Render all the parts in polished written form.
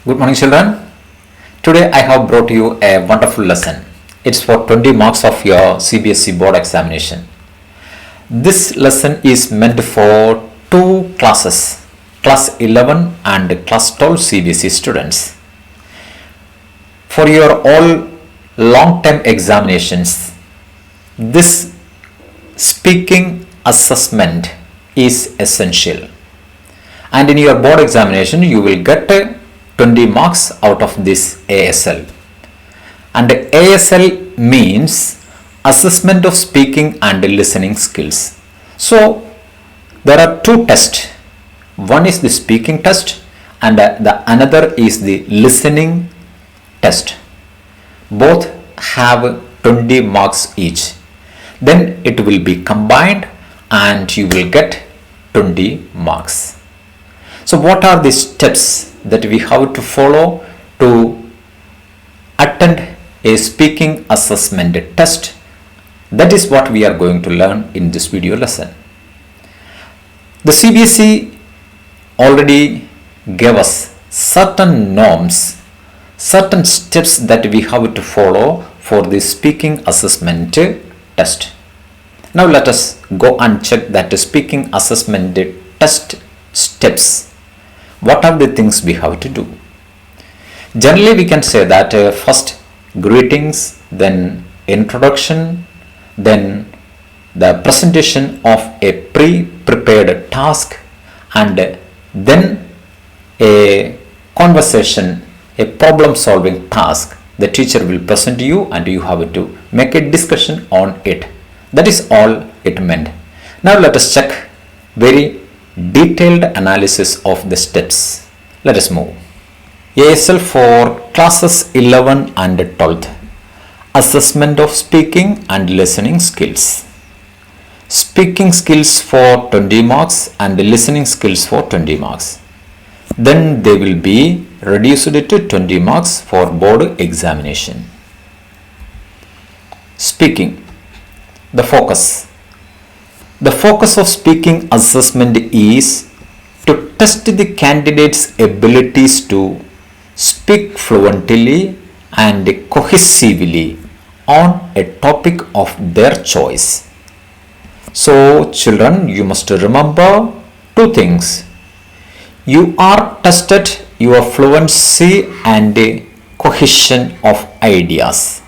Good morning, children. Today I have brought you a wonderful lesson. It's for 20 marks of your Cbse board examination. This lesson is meant for two classes, class 11 and class 12 Cbse students. For your all long-term examinations, this speaking assessment is essential. And in your board examination, you will get 20 marks out of this ASL. And ASL means assessment of speaking and listening skills. So there are two tests. One is the speaking test and the another is the listening test. Both have 20 marks each. Then it will be combined and you will get 20 marks. So what are the steps that we have to follow to attend a speaking assessment test? That is what we are going to learn in this video lesson. The Cbse already gave us certain norms, certain steps that we have to follow for the speaking assessment test. Now let us go and check that speaking assessment test steps. What are the things we have to do? Generally, we can say that first greetings, then introduction, then the presentation of a pre-prepared task, and then a conversation, a problem-solving task. The teacher will present to you and you have to make a discussion on it. That is all it meant. Now let us check very detailed analysis of the steps. Let us move. ASL for classes 11 and 12th. Assessment of speaking and listening skills. Speaking skills for 20 marks and listening skills for 20 marks. Then they will be reduced to 20 marks for board examination. Speaking. The focus. The focus of speaking assessment is to test the candidate's abilities to speak fluently and cohesively on a topic of their choice. So, children, you must remember two things. You are tested your fluency and cohesion of ideas.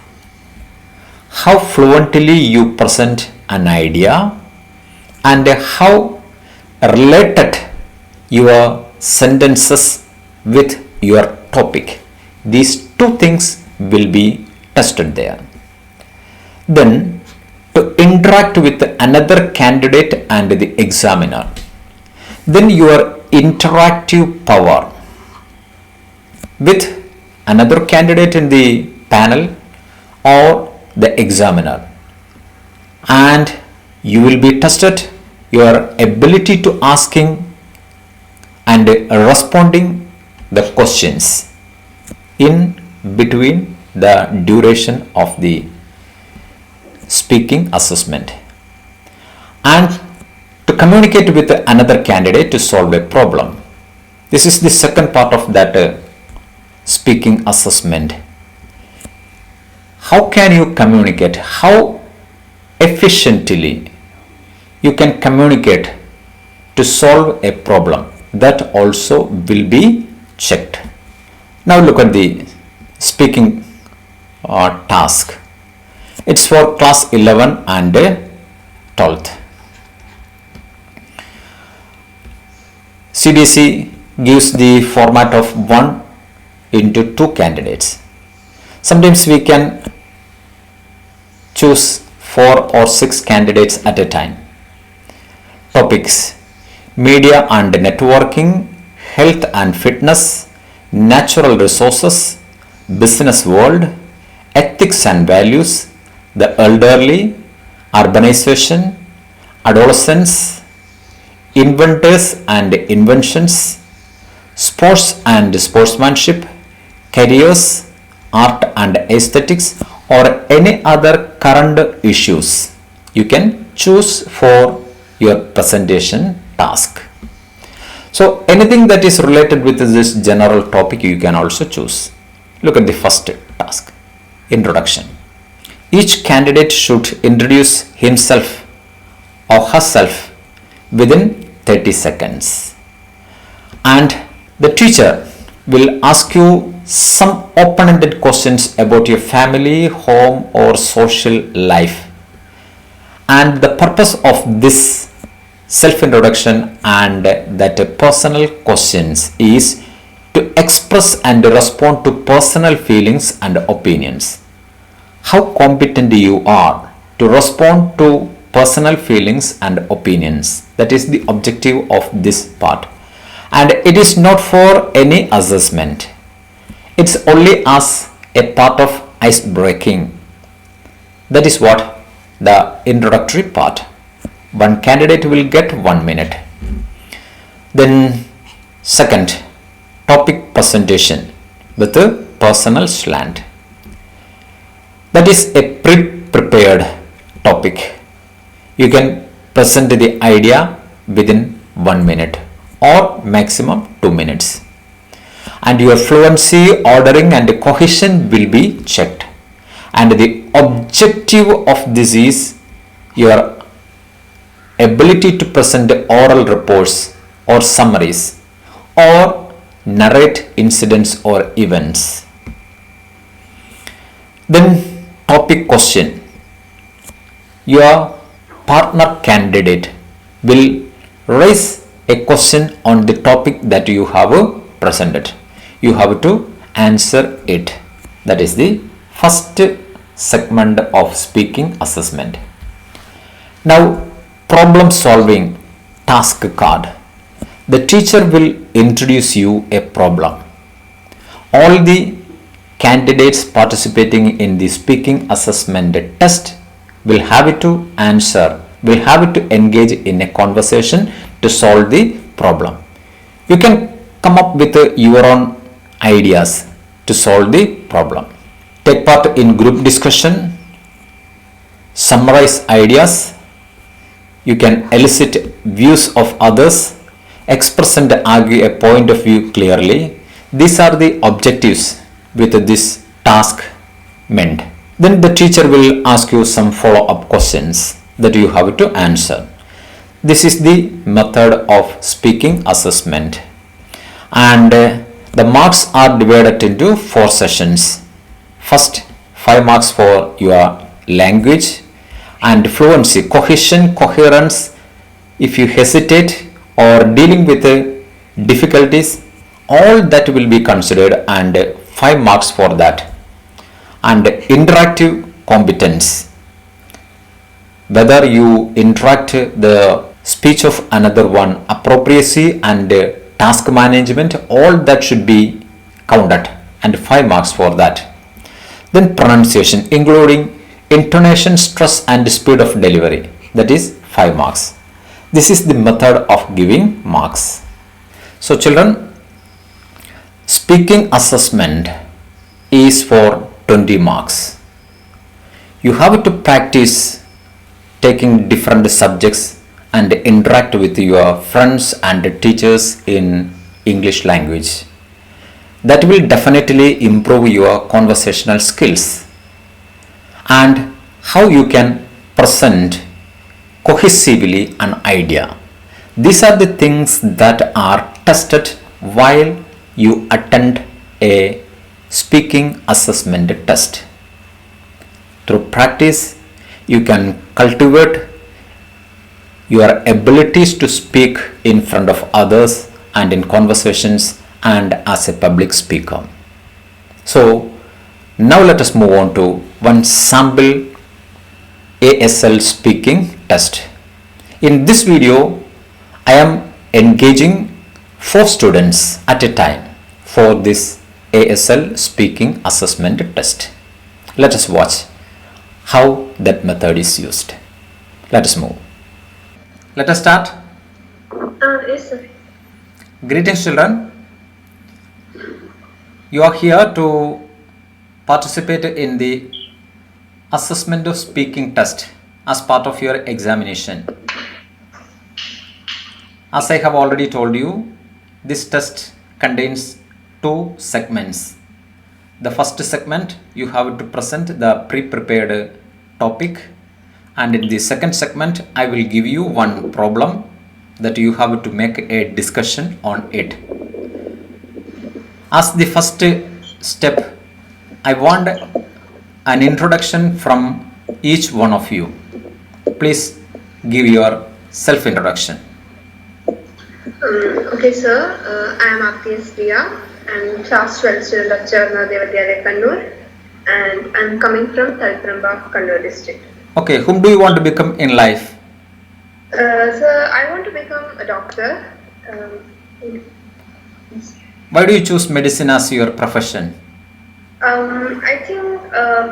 How fluently you present an idea and how related your sentences with your topic. These two things will be tested there. Then to interact with another candidate and the examiner. Then your interactive power with another candidate in the panel or the examiner. And you will be tested your ability to asking and responding the questions in between the duration of the speaking assessment, and to communicate with another candidate to solve a problem. This is the second part of that speaking assessment. How can you communicate? How efficiently you can communicate to solve a problem? That also will be checked. Now look at the speaking task. It's for class 11 and 12th. Cbse gives the format of 1 into 2 candidates. Sometimes we can choose 4 or 6 candidates at a time. Topics: media and networking, health and fitness, natural resources, business world, ethics and values, the elderly, urbanization, adolescence, inventors and inventions, sports and sportsmanship, careers, art and aesthetics, or any other current issues. You can choose for your presentation task. So anything that is related with this general topic you can also choose. Look at the first task, introduction. Each candidate should introduce himself or herself within 30 seconds. And the teacher will ask you some open-ended questions about your family, home or social life. And the purpose of this self-introduction and that personal questions is to express and respond to personal feelings and opinions. How competent you are to respond to personal feelings and opinions. That is the objective of this part. And it is not for any assessment. It's only as a part of ice breaking. That is what the introductory part. One candidate will get 1 minute. Then second, topic presentation with a personal slant. That is a pre-prepared topic. You can present the idea within 1 minute or maximum 2 minutes. And your fluency, ordering and cohesion will be checked. And the objective of this is your ability to present oral reports or summaries or narrate incidents or events. Then topic question. Your partner candidate will raise a question on the topic that you have presented. You have to answer it. That is the first segment of speaking assessment. Now, problem solving task card. The teacher will introduce you a problem. All the candidates participating in the speaking assessment test will have to answer, will have to engage in a conversation to solve the problem. You can come up with your own ideas to solve the problem. Take part in group discussion, summarize ideas. You can elicit views of others, express and argue a point of view clearly. These are the objectives with this task meant. Then the teacher will ask you some follow-up questions that you have to answer. This is the method of speaking assessment. And the marks are divided into 4 sessions. First, 5 marks for your language and fluency, cohesion, coherence. If you hesitate or dealing with difficulties, all that will be considered and 5 marks for that. And interactive competence, whether you interact the speech of another one, appropriacy and task management, all that should be counted and 5 marks for that. Then pronunciation, including intonation, stress and speed of delivery, that is 5 marks. This is the method of giving marks. So children, speaking assessment is for 20 marks. You have to practice taking different subjects and interact with your friends and teachers in English language. That will definitely improve your conversational skills and how you can present cohesively an idea. These are the things that are tested while you attend a speaking assessment test. Through practice, you can cultivate your abilities to speak in front of others and in conversations and as a public speaker. So now let us move on to one sample ASL speaking test. In this video, I am engaging 4 students at a time for this ASL speaking assessment test. Let us watch how that method is used. Let us move. Let us start. Yes, sir. Greetings, children. You are here to participate in the assessment of speaking test as part of your examination. As I have already told you, This test contains two segments. The first segment, you have to present the pre-prepared topic, and in the second segment, I will give you one problem that you have to make a discussion on it. As the first step, I want an introduction from each one of you. Please give your self introduction. Okay, sir. I am Apti Priya. I am class 12 student of Charnadeva Vidyalaya, Kannur, and I am coming from Talpramba, Kannur district. Okay, whom do you want to become in life? Sir, I want to become a doctor. Why do you choose medicine as your profession? I think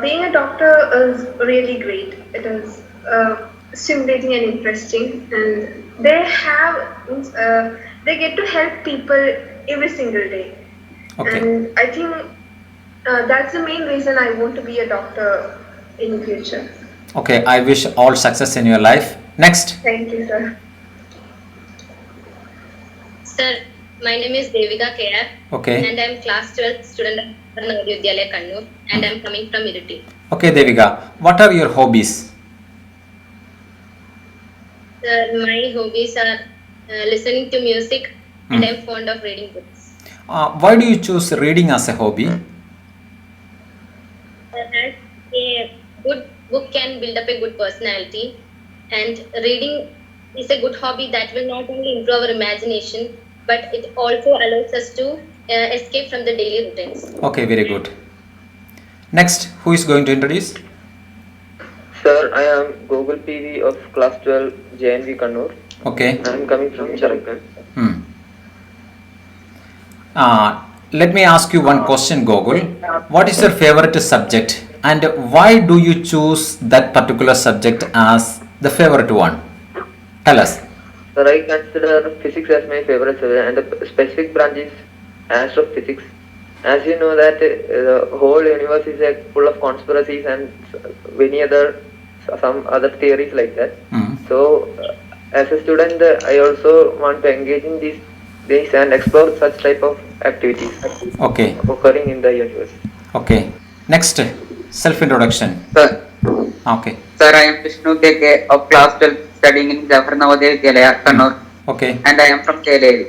being a doctor is really great. It is stimulating and interesting, and they get to help people every single day. Okay. And I think that's the main reason I want to be a doctor in future. Okay, I wish all success in your life. Next. Thank you, sir. Sir, my name is Devika KR. Okay. And I am class 12 student of Navoday Vidyalaya, Kannur, and I am coming from Iriti. Okay, Devika, what are your hobbies? Sir, my hobbies are listening to music, and I am fond of reading books. Why do you choose reading as a hobby? As a good book can build up a good personality, and reading is a good hobby that will not only improve our imagination, but it also allows us to escape from the daily routines. Okay, very good. Next, who is going to introduce? Sir, I am Google PV of class 12 JNV Kannur. Okay. I am coming from Charakkal. Let me ask you one question, Gogol. What is your favorite subject, and why do you choose that particular subject as the favorite one? Tell us. Sir, I consider physics as my favorite subject, and the specific branch is astrophysics. As you know that the whole universe is full of conspiracies and some other theories like that. So, as a student, I also want to engage in these and explore such type of activities Okay. occurring in the universe. Okay. Next, self-introduction. Sir, Okay. sir, I am Vishnu KK of class 12 studying in Jafar Navodaya Vidyalaya, Kannur, Okay. and I am from KLA.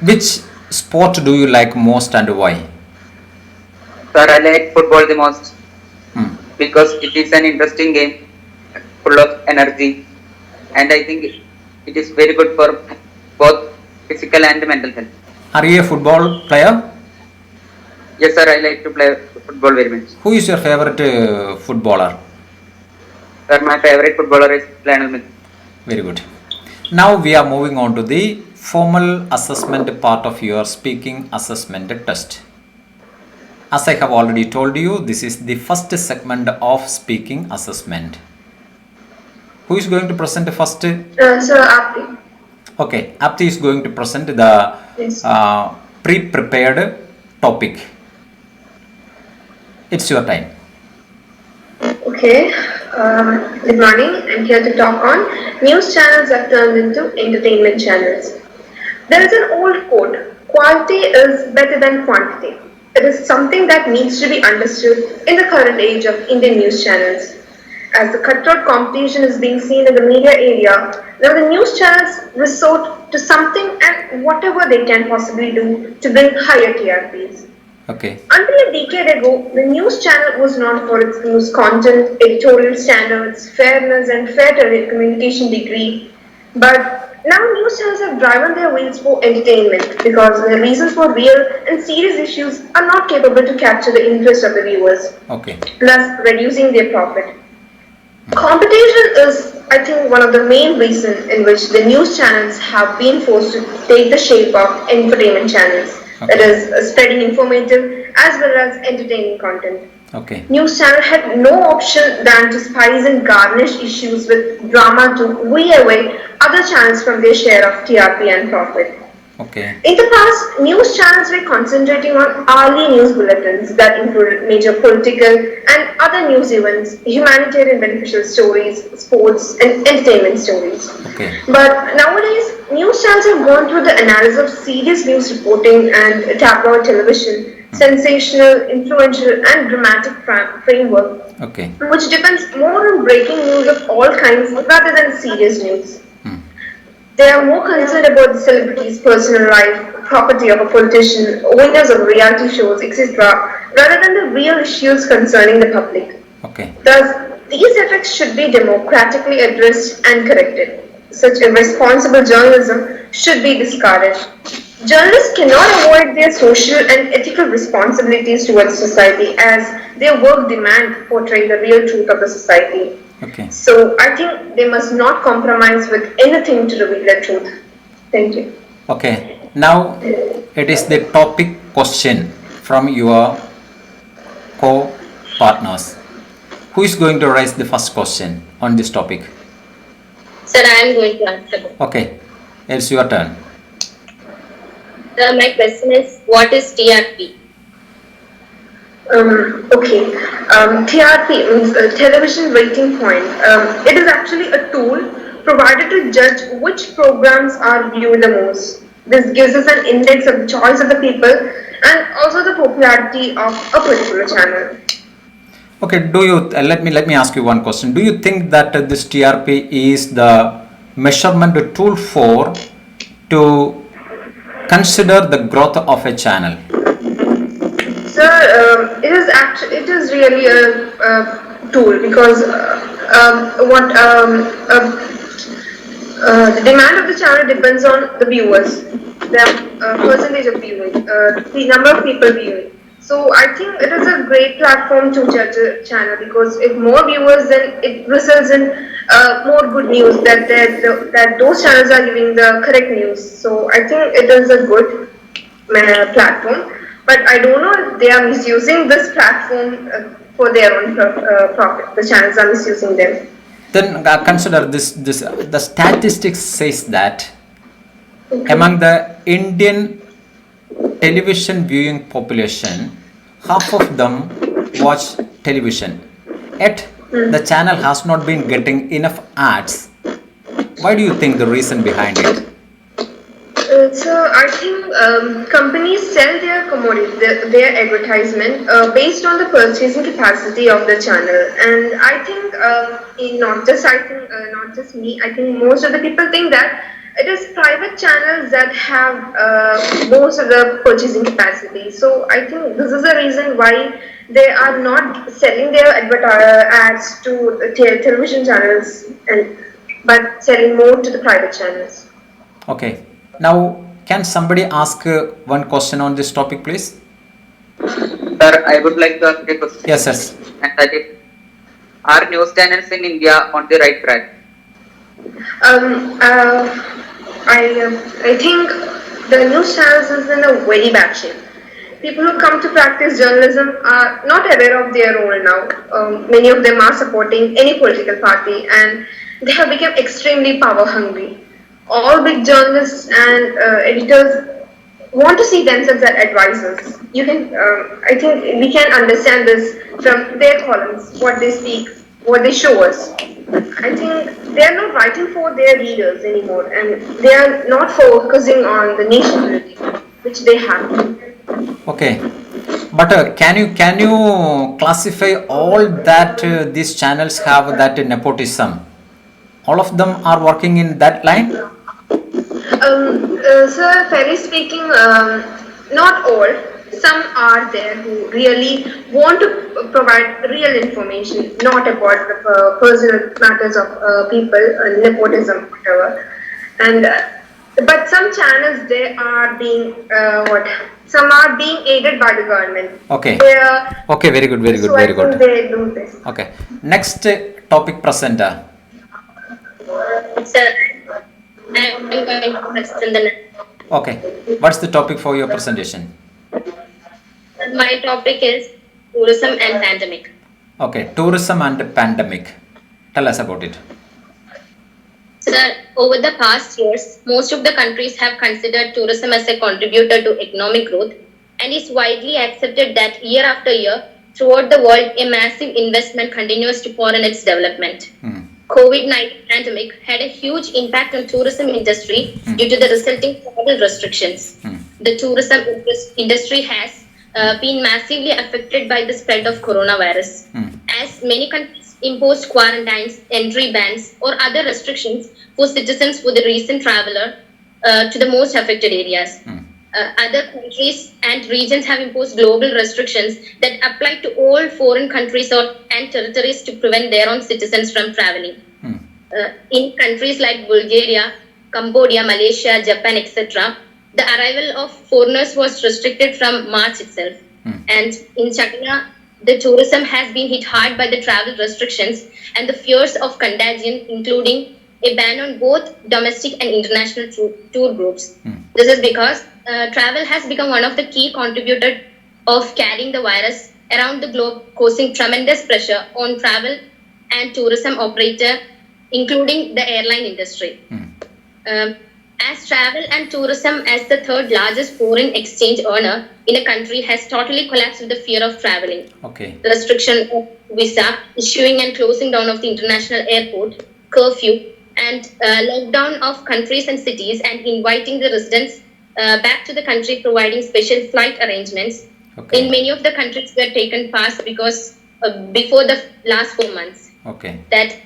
Which sport do you like most and why? Sir, I like football the most because it is an interesting game, full of energy, and I think it is very good for both physical and mental health. Are you a football player? Yes, sir, I like to play football very much. Who is your favorite footballer? Sir, my favorite footballer is Lionel Messi. Very good. Now we are moving on to the formal assessment part of your speaking assessment test. As I have already told you, this is the first segment of speaking assessment. Who is going to present first? Sir, Apti. Okay, Apti is going to present the Yes. pre-prepared topic. It's your time. Okay. Good morning. I'm here to talk on news channels have turned into entertainment channels. There is an old quote: quality is better than quantity. It is something that needs to be understood in the current age of Indian news channels. As the cutthroat competition is being seen in the media area, now the news channels resort to something and whatever they can possibly do to bring higher TRPs. Okay. Until a decade ago, the news channel was known for its news content, editorial standards, fairness, and fair telecommunication degree. But now news channels have driven their wheels for entertainment because the reasons for real and serious issues are not capable to capture the interest of the viewers, Okay. thus reducing their profit. Competition is, I think, one of the main reasons in which the news channels have been forced to take the shape of infotainment channels. Okay. That is, spreading informative as well as entertaining content. Okay. News channel had no option than to spice and garnish issues with drama to wean away other channels from their share of TRP and profit. Okay. In the past, news channels were concentrating on hourly news bulletins that included major political and other news events, humanitarian beneficial stories, sports, and entertainment stories. Okay. But nowadays, news channels have gone through the analysis of serious news reporting and tabloid television, sensational, influential, and dramatic framework, Okay. which depends more on breaking news of all kinds rather than serious news. They are more concerned about the celebrity's personal life, property of a politician, winners of reality shows, etc., rather than the real issues concerning the public. Okay. Thus, these effects should be democratically addressed and corrected. Such irresponsible journalism should be discouraged. Journalists cannot avoid their social and ethical responsibilities towards society as their work demand portray the real truth of the society. Okay. So I think they must not compromise with anything to reveal the truth. Thank you. Okay. Now it is the topic question from your co-partners. Who is going to raise the first question on this topic? Sir, I am going to answer. Okay. It's your turn. Sir, my question is, what is TRP? Okay. TRP means television rating point. It is actually a tool provided to judge which programs are viewed the most. This gives us an index of the choice of the people and also the popularity of a particular channel. Okay. Do you let me ask you one question. Do you think that this TRP is the measurement tool for to consider the growth of a channel? Sir, it is really a tool because the demand of the channel depends on the viewers, the percentage of viewing, the number of people viewing. So I think it is a great platform to judge a channel because if more viewers, then it results in more good news that those channels are giving the correct news. So I think it is a good platform. But I don't know if they are misusing this platform for their own profit. The channels are misusing them. Then consider this. The statistics says that Okay. among the Indian television viewing population, half of them watch television. Yet the channel has not been getting enough ads. Why do you think the reason behind it? So I think companies sell their commodity, their advertisement based on the purchasing capacity of the channel, and I think not just me. I think most of the people think that it is private channels that have most of the purchasing capacity. So I think this is the reason why they are not selling their ads to television channels, but selling more to the private channels. Okay. Now, can somebody ask one question on this topic, please? Sir, I would like to ask a question. Yes, yes. And that is, are news channels in India on the right track? I think the news channels is in a very bad shape. People who come to practice journalism are not aware of their role now. Many of them are supporting any political party and they have become extremely power hungry. All big journalists and editors want to see themselves as advisors. I think we can understand this from their columns, what they speak, what they show us. I think they are not writing for their readers anymore, and they are not focusing on the nation building, which they have to. Okay. But can you classify all that these channels have that nepotism? All of them are working in that line? Sir, fairly speaking, not all. Some are there who really want to provide real information, not about the personal matters of people, nepotism, whatever. And but some channels they are being Some are being aided by the government. Okay. They are, Okay. Very good. Very good. so I Very think good. they do this. Okay. Next topic presenter. Sir, I am going to question the next. Okay. What's the topic for your presentation? My topic is tourism and pandemic. Okay. Tourism and pandemic. Tell us about it. Sir, over the past years, most of the countries have considered tourism as a contributor to economic growth, and it's widely accepted that year after year, throughout the world, a massive investment continues to pour in its development. COVID-19 pandemic had a huge impact on tourism industry due to the resulting travel restrictions. The tourism industry has been massively affected by the spread of coronavirus, as many countries imposed quarantines, entry bans, or other restrictions for citizens for the recent traveler to the most affected areas. Other countries and regions have imposed global restrictions that apply to all foreign countries and territories to prevent their own citizens from traveling. In countries like Bulgaria, Cambodia, Malaysia, Japan, etc., the arrival of foreigners was restricted from March itself. And in China, the tourism has been hit hard by the travel restrictions and the fears of contagion, including a ban on both domestic and international tour groups. This is because travel has become one of the key contributors of carrying the virus around the globe, causing tremendous pressure on travel and tourism operator, including the airline industry. As travel and tourism as the third largest foreign exchange earner in a country has totally collapsed with the fear of traveling. Restriction of visa, issuing and closing down of the international airport, curfew, and lockdown of countries and cities, and inviting the residents back to the country, providing special flight arrangements. In many of the countries were taken past because before the last 4 months. That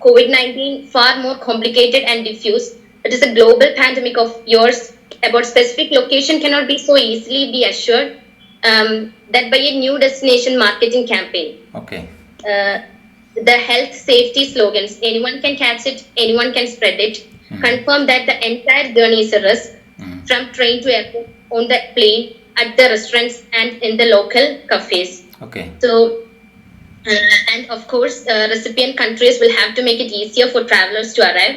COVID-19 far more complicated and diffuse. It is a global pandemic of yours. About specific location cannot be so easily be assured that by a new destination marketing campaign. The health safety slogans, anyone can catch it, anyone can spread it, confirm that the entire journey is a risk, from train to airport, on the plane, at the restaurants, and in the local cafes. So, and of course, recipient countries will have to make it easier for travelers to arrive.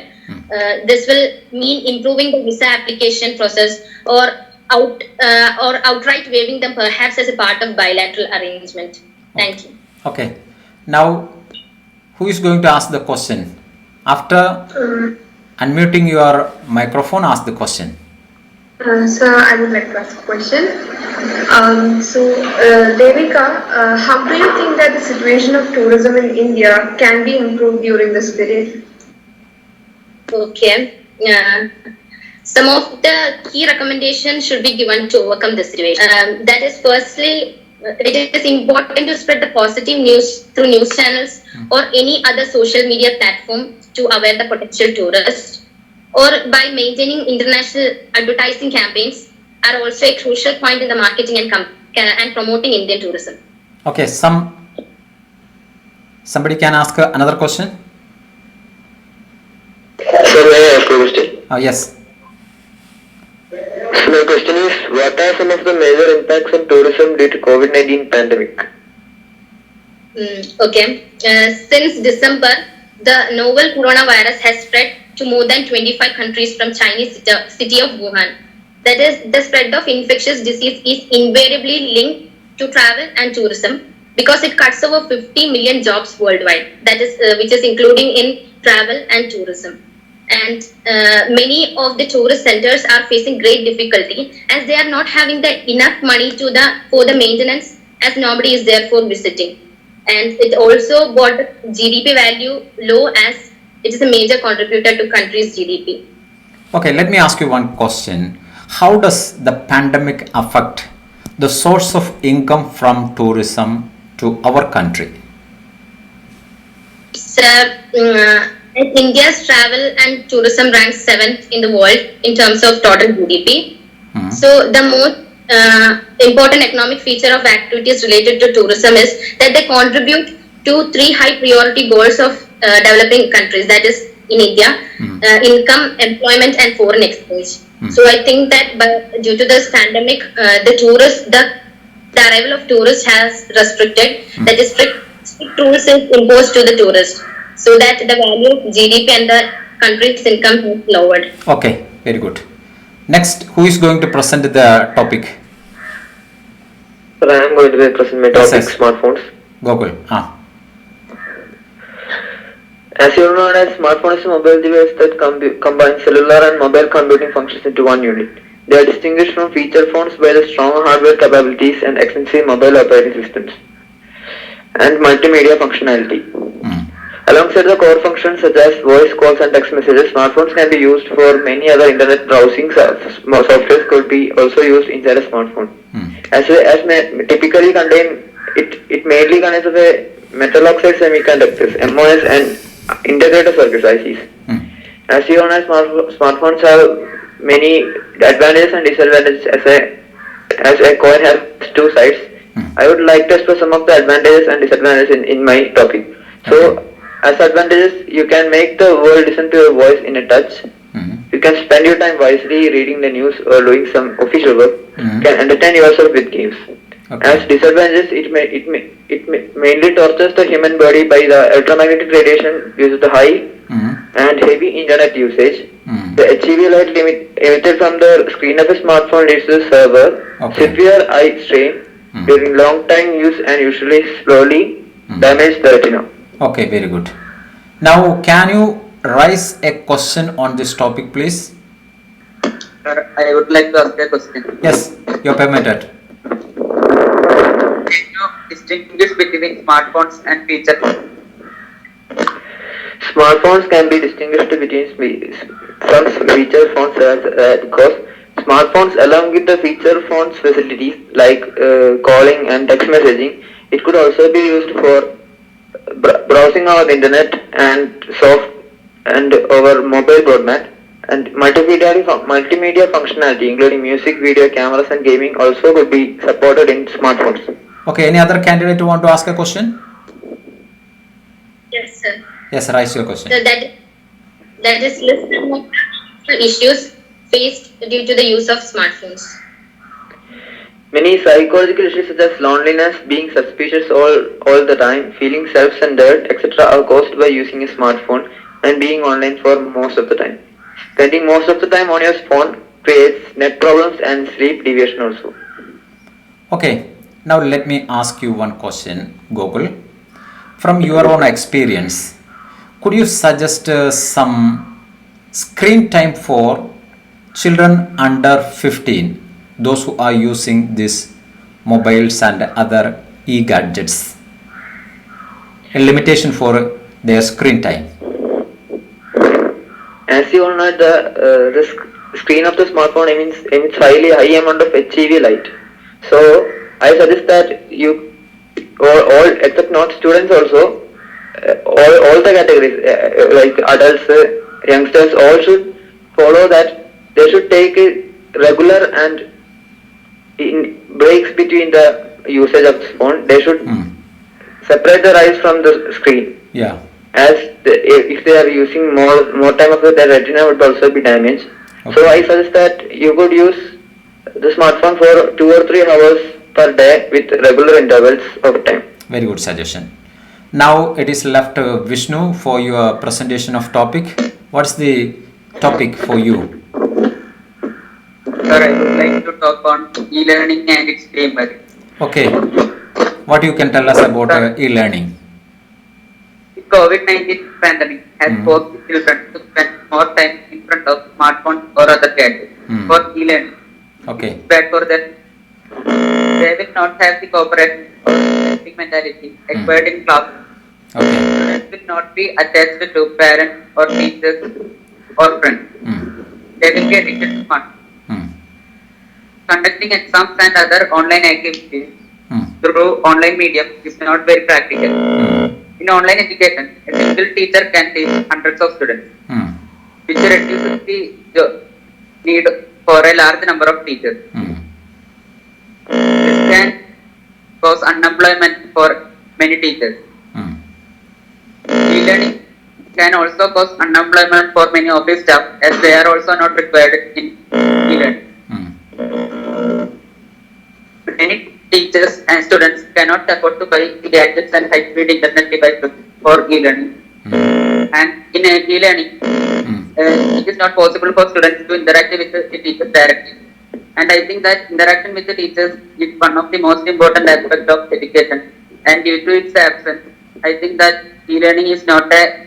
This will mean improving the visa application process or outright waiving them, perhaps as a part of bilateral arrangement. Thank you. Now, who is going to ask the question? After unmuting your microphone, ask the question. Sir, I would like to ask a question. Devika, how do you think that the situation of tourism in India can be improved during this period? Some of the key recommendations should be given to overcome this situation. That is, firstly, it is important to spread the positive news through news channels or any other social media platform to aware the potential tourists, or by maintaining international advertising campaigns are also a crucial point in the marketing and promoting Indian tourism. Somebody can ask another question? Sir, may I ask a question? Yes. So my question is, what are some of the major impacts on tourism due to COVID-19 pandemic? Since December, the novel coronavirus has spread to more than 25 countries from Chinese city of Wuhan. That is, the spread of infectious disease is invariably linked to travel and tourism because it cuts over 50 million jobs worldwide. That is, which is including in travel and tourism. And many of the tourist centers are facing great difficulty as they are not having the enough money for the maintenance, as nobody is there for visiting. And it also brought the GDP value low as it is a major contributor to country's GDP. Let me ask you one question. How does the pandemic affect the source of income from tourism to our country? India's travel and tourism ranks 7th in the world in terms of total GDP. So the most important economic feature of activities related to tourism is that they contribute to 3 high priority goals of developing countries, that is in India, income, employment and foreign exchange. So I think that due to this pandemic, the arrival of tourists has restricted, that is strict rules is imposed to the tourists, so that the value of GDP and the country's income is lowered. Very good. Next, who is going to present the topic? Sir, I am going to present my topic, smartphones. Gokul. As you know, smartphone is a mobile device that combines cellular and mobile computing functions into one unit. They are distinguished from feature phones by the strong hardware capabilities and extensive mobile operating systems and multimedia functionality. Alongside the core functions such as voice calls and text messages, smartphones can be used for many other internet browsing softwares could be also used inside a smartphone. Typically contain it mainly contains of a metal oxide semiconductors (MOS) and integrated circuits (ICs). As you all know, smartphones have many advantages and disadvantages as a coin has two sides. I would like to express some of the advantages and disadvantages in my topic. So, as advantages, you can make the world listen to your voice in a touch. You can spend your time wisely reading the news or doing some official work. You can entertain yourself with games. As disadvantages, it mainly tortures the human body by the electromagnetic radiation due to the high and heavy internet usage. The HEV light emitted from the screen of a smartphone leads to the server. Severe eye strain during long time use and usually slowly damage the retina. Okay, very good. Now, can you raise a question on this topic, please? Sir, I would like to ask a question. Yes, you are permitted. Can you distinguish between smartphones and feature phones? Smartphones can be distinguished between some feature phones because smartphones, along with the feature phones facilities like calling and text messaging, it could also be used for browsing over the internet and over mobile broadband, and multimedia functionality including music, video, cameras and gaming also could be supported in smartphones. Okay, any other candidate who want to ask a question? Yes, sir. Yes, raise your question. So that is list of issues faced due to the use of smartphones. Many psychological issues such as loneliness, being suspicious all the time, feeling self-centered, etc. are caused by using a smartphone and being online for most of the time. Spending most of the time on your phone creates net problems and sleep deviation also. Okay, now let me ask you one question, Gokul. From your own experience, could you suggest some screen time for children under 15, those who are using these mobiles and other e-gadgets? A limitation for their screen time. As you all know, the screen of the smartphone emits high amount of HEV light. So I suggest that you all except not students also, all the categories like adults, youngsters, all should follow that. They should take a regular and in breaks between the usage of the phone. They should separate their eyes from the screen. Yeah. As if they are using more time of their retina would also be damaged. Okay. So I suggest that you could use the smartphone for 2 or 3 hours per day with regular intervals of time. Very good suggestion. Now it is left Vishnu for your presentation of topic. What's the topic for you? Sir, I would like to talk on e-learning and its framework. Okay. What you can tell us about e-learning? The COVID-19 pandemic has forced children to spend more time in front of smartphones or other gadgets for e-learning. Okay. It's bad for them. They will not have the cooperation or scientific mentality acquired in class. Okay. Students will not be attached to parents or teachers or friends. They will be addicted to smartphones. Conducting exams and other online activities through online medium is not very practical. In online education, a single teacher can teach hundreds of students, which reduces the need for a large number of teachers. This can cause unemployment for many teachers. E-learning can also cause unemployment for many office staff as they are also not required in e-learning. Many teachers and students cannot afford to buy gadgets and high-speed internet devices for e-learning. And in e-learning, it is not possible for students to interact with the teachers directly. And I think that interaction with the teachers is one of the most important aspects of education. And due to its absence, I think that e-learning is not a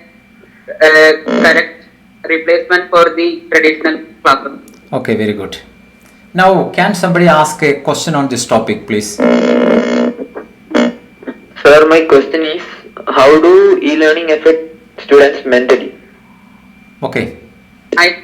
correct replacement for the traditional classroom. Okay, very good. Now, can somebody ask a question on this topic, please? Sir, my question is, how do e-learning affect students mentally? Okay. I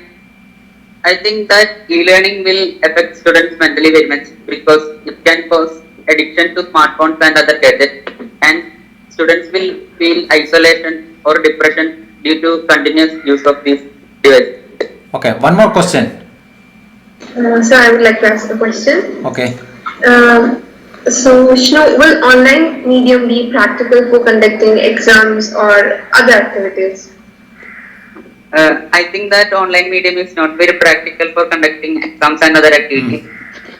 I think that e-learning will affect students mentally very much because it can cause addiction to smartphones and other gadgets, and students will feel isolation or depression due to continuous use of these devices. Okay. One more question. So I would like to ask the question. Okay. So Vishnu, will online medium be practical for conducting exams or other activities? I think that online medium is not very practical for conducting exams and other activities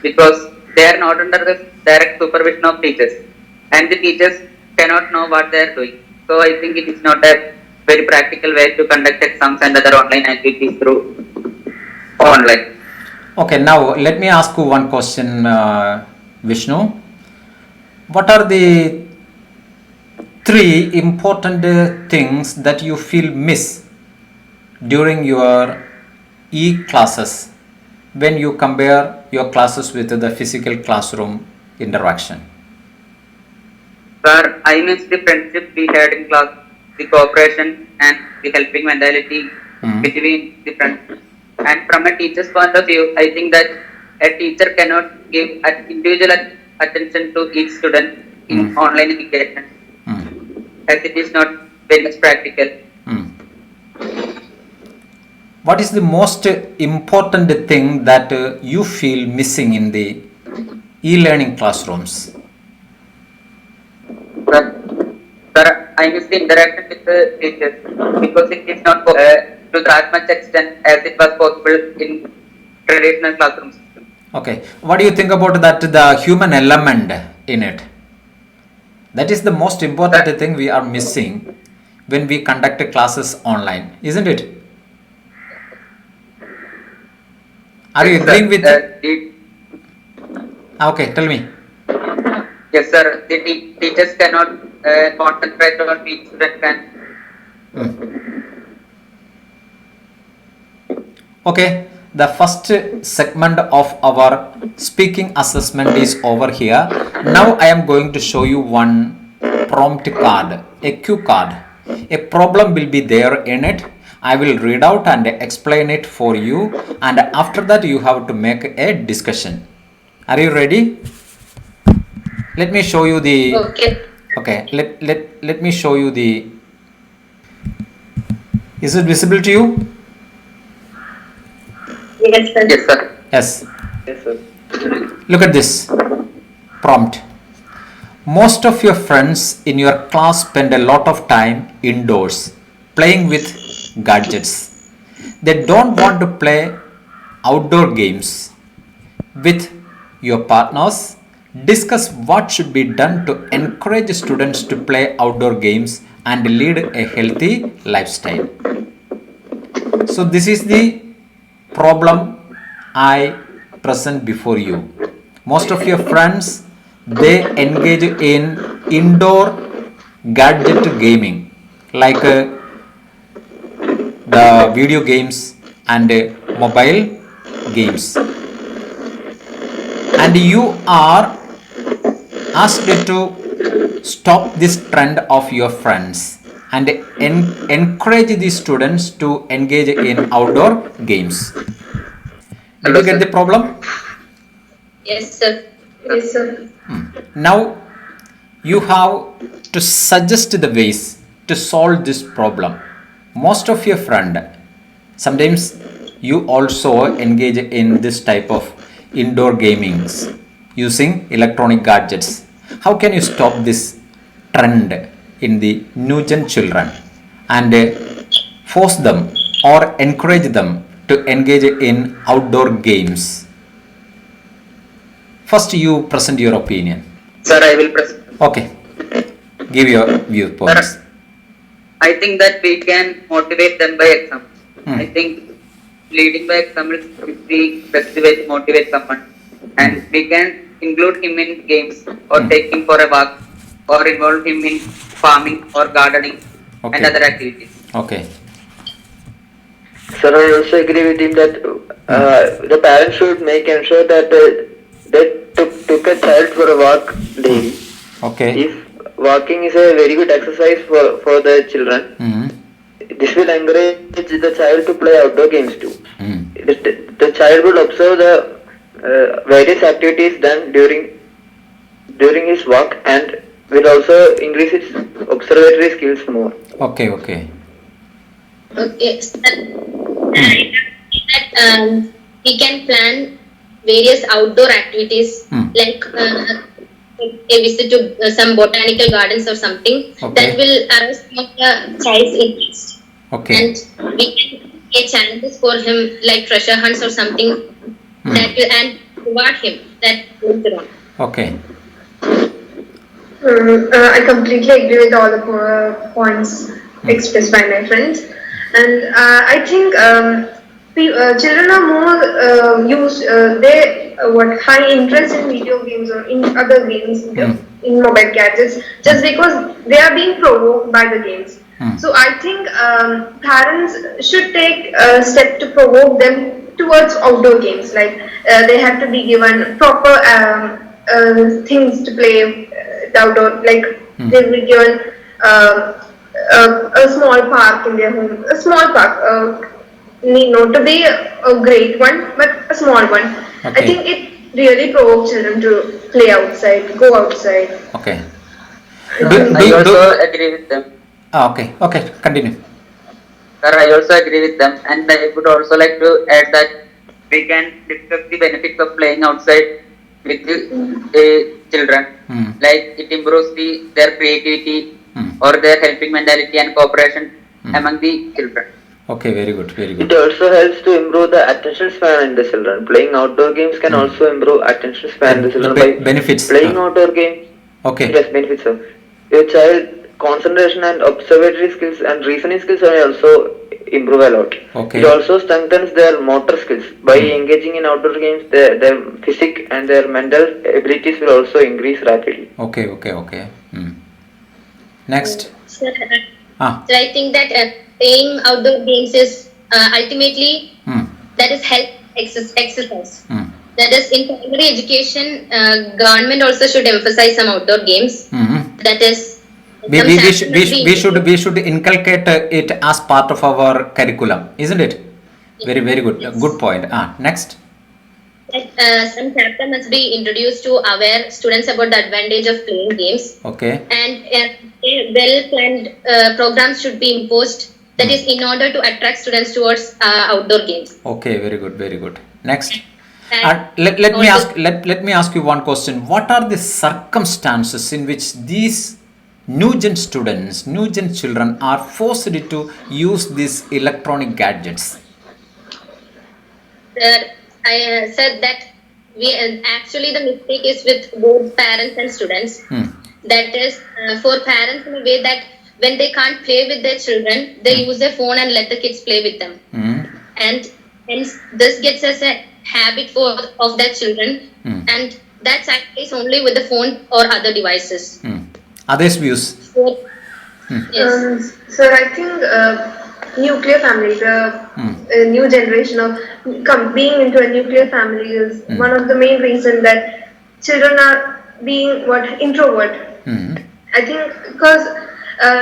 because they are not under the direct supervision of teachers, and the teachers cannot know what they are doing. So I think it is not a very practical way to conduct exams and other online activities through online. Okay. Now let me ask you one question, Vishnu. What are the three important things that you feel miss during your e-classes when you compare your classes with the physical classroom interaction? Sir, I miss the friendship we had in class, the cooperation and the helping mentality between the friends. And from a teacher's point of view, I think that a teacher cannot give individual attention to each student in online education, as it is not very much practical. What is the most important thing that you feel missing in the e-learning classrooms? Sir, I miss the interaction with the teachers because it is not to that much extent as it was possible in traditional classrooms. Okay. What do you think about that, the human element in it? That is the most important thing we are missing when we conduct classes online, isn't it? Are you agreeing with it? Okay, tell me. Yes, sir. The teachers cannot concentrate on each student can. Okay, the first segment of our speaking assessment is over here. Now I am going to show you one prompt card, a cue card. A problem will be there in it. I will read out and explain it for you, and after that you have to make a discussion. Are you ready? Let me show you the okay, let me show you the. Is it visible to you? Yes, sir. Yes, sir. Yes. Yes, sir. Look at this prompt. Most of your friends in your class spend a lot of time indoors playing with gadgets. They don't want to play outdoor games with your partners. Discuss what should be done to encourage students to play outdoor games and lead a healthy lifestyle. So this is the problem I present before you. Most of your friends, they engage in indoor gadget gaming like the video games and mobile games, and you are asked to stop this trend of your friends and encourage the students to engage in outdoor games. Did Hello, you get sir. the problem? Yes, sir. Yes, sir. Now you have to suggest the ways to solve this problem. Most of your friend, sometimes you also engage in this type of indoor gamings using electronic gadgets. How can you stop this trend in the new gen children and force them or encourage them to engage in outdoor games? First, you present your opinion. Sir, I will present. Okay, give your viewpoints. Sir, I think that we can motivate them by example. I think leading by example is the best way to motivate someone, and we can include him in games or take him for a walk or involve him in farming or gardening and other activities. Okay. Sir, I also agree with him that the parents should make ensure that they took a child for a walk daily. Okay. If walking is a very good exercise for the children, this will encourage the child to play outdoor games too. Mm. The child will observe the various activities done during his work and will also increase its observatory skills more. Okay, okay. Okay, so that we can plan various outdoor activities like a visit to some botanical gardens or something that Okay. will arouse some of the child's interest. Okay. And we can get challenges for him like treasure hunts or something that will and reward him that later on. Okay. I completely agree with all the points expressed by my friends, and I think children are more they what high interest in video games or in other games in mobile gadgets just because they are being provoked by the games. So I think parents should take a step to provoke them towards outdoor games. Like they have to be given proper things to play outdoor. Like they will be given a small park in their home. A small park need not to be a great one, but a small one. I Okay. think it really provokes children to play outside, go outside. Okay. I also agree with them. Okay. Okay. Continue. Sir, I also agree with them, and I would also like to add that we can discuss the benefits of playing outside with the children. Like it improves their creativity or their helping mentality and cooperation among the children. Okay. Very good. Very It good. also helps to improve the attention span in the children. Playing outdoor games can also improve attention span in the children by benefits. playing outdoor games. Okay. Yes, benefits of your child concentration and observatory skills and reasoning skills will also improve a lot. Okay. It also strengthens their motor skills by engaging in outdoor games. Their physique and their mental abilities will also increase rapidly. Okay. Okay. Okay. Next. So, Ah. so I think that playing outdoor games is ultimately that is health exercise. That is in primary education, government also should emphasize some outdoor games. That is, We should inculcate it as part of our curriculum, isn't it? Very, very good. Yes. Good point. Next. Some chapter must be introduced to aware students about the advantage of playing games. Okay. And well-planned programs should be imposed. That is in order to attract students towards outdoor games. Okay. Very good. Very good. Next. And Let me ask you one question. What are the circumstances in which these new gen students, new gen children are forced to use these electronic gadgets? I said that we actually the mistake is with both parents and students. That is for parents in a way that when they can't play with their children, they use their phone and let the kids play with them. And hence this gets as a habit of their children, and that's actually only with the phone or other devices. Others' views. So, yes. So I think nuclear family, the new generation of being into a nuclear family is one of the main reasons that children are being introvert. I think because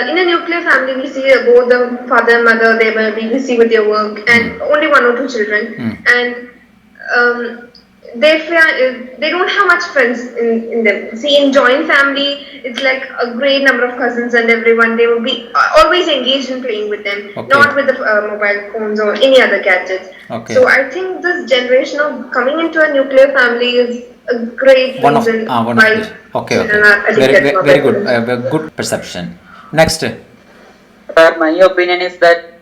in a nuclear family we see both the father and mother, they will be busy with their work and only one or two children, and they don't have much friends in them. See, in joint family, it's like a great number of cousins and everyone. They will be always engaged in playing with them, not with the mobile phones or any other gadgets. Okay. So I think this generation of coming into a nuclear family is a great reason why children are addicted to Very mobile good. phones. Good perception. Next. My opinion is that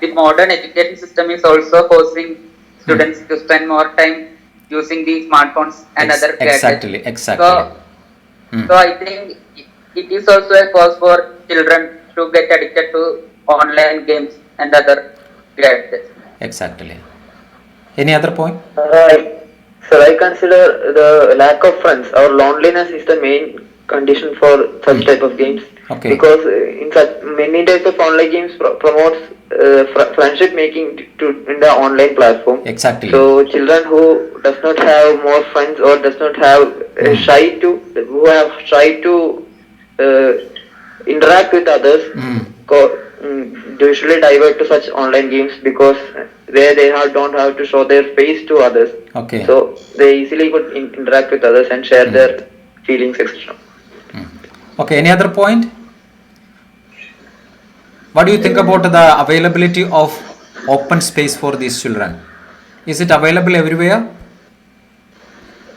the modern education system is also forcing students to spend more time using the smartphones and other gadgets. Exactly. So I think it is also a cause for children to get addicted to online games and other gadgets. Exactly. Any other point? So I consider the lack of friends or loneliness is the main condition for such type of games. Okay. Because in such many types of online games promotes friendship making in the online platform. Exactly. So children who does not have more friends or does not have who have tried to interact with others they usually divert to such online games because don't have to show their face to others. Okay. So they easily could interact with others and share their feelings, etc. Okay, any other point? What do you think about the availability of open space for these children? Is it available everywhere?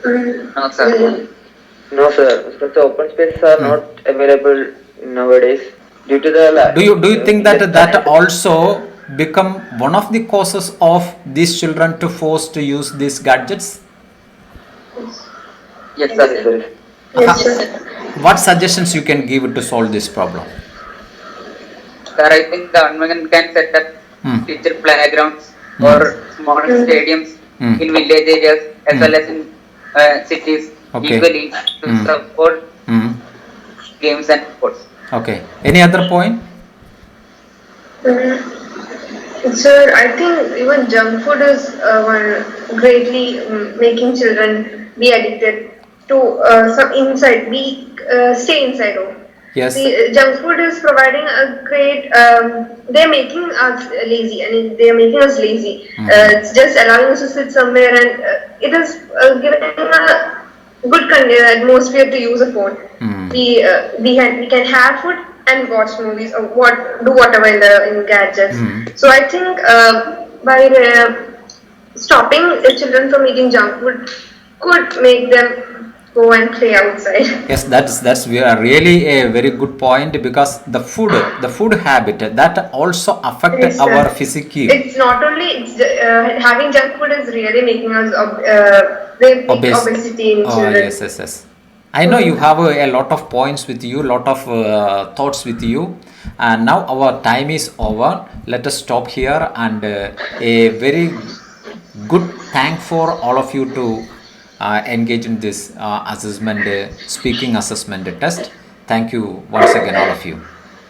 No, sir. No, sir. Such open spaces are not available nowadays due to the Do you think that less that financial. also become one of the causes of these children to force to use these gadgets? Yes, Yes, sir. sir. Yes, Yes, sir. sir. What suggestions you can give to solve this problem? Sir, I think the government can set up Hmm. teacher playgrounds Hmm. or small stadiums in village areas as well as in cities Okay. equally to support Hmm. games and sports. Okay. Any other point? Sir, I think even junk food is one greatly making children be addicted to some inside, stay inside home. Yes. See, junk food is providing a great, they're making us lazy and they're making us lazy. It's just allowing us to sit somewhere and it is giving a good atmosphere to use a phone. We can have food and watch movies or do whatever in gadgets. So I think by stopping the children from eating junk food could make them go and play outside. Yes, that's really a very good point, because the food habit that also affect Yes, our sir. physique. It's not only having junk food is really making us they make Obese. obesity in Oh, children. yes, yes, yes. I know you have a lot of points with you, lot of thoughts with you, and now our time is over. Let us stop here, and a very good thank for all of you to engage in this assessment, speaking assessment test. Thank you once again, all of you.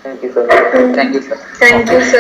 Thank you, sir. Thank you, sir. Thank you, Okay. sir.